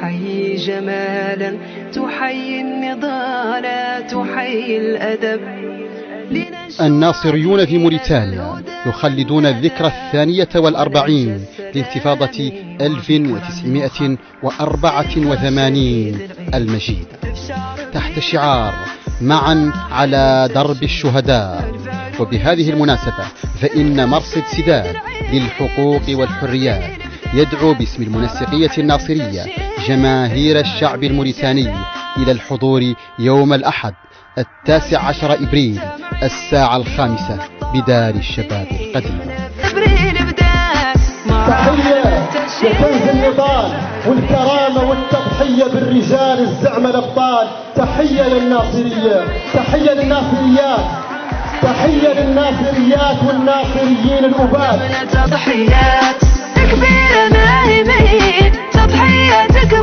تحيي جمالا، تحيي النضال، تحيي الأدب. الناصريون في موريتانيا يخلدون الذكرى 42 لانتفاضة 1984 المجيدة تحت شعار معا على درب الشهداء. وبهذه المناسبة فإن مرصد سداد للحقوق والحريات يدعو باسم المنسقية الناصرية جماهير الشعب الموريتاني إلى الحضور يوم الأحد 19 إبريل 5:00 بدار الشباب القديمة. تحية لكنز النضال والكرامة والتضحية بالرجال الزعمة الأبطال. تحية للناصرية، تحية للناصريات، تحية للناصريات والناصريين الأباد. تضحيات كبيرة ما هي تضحياتك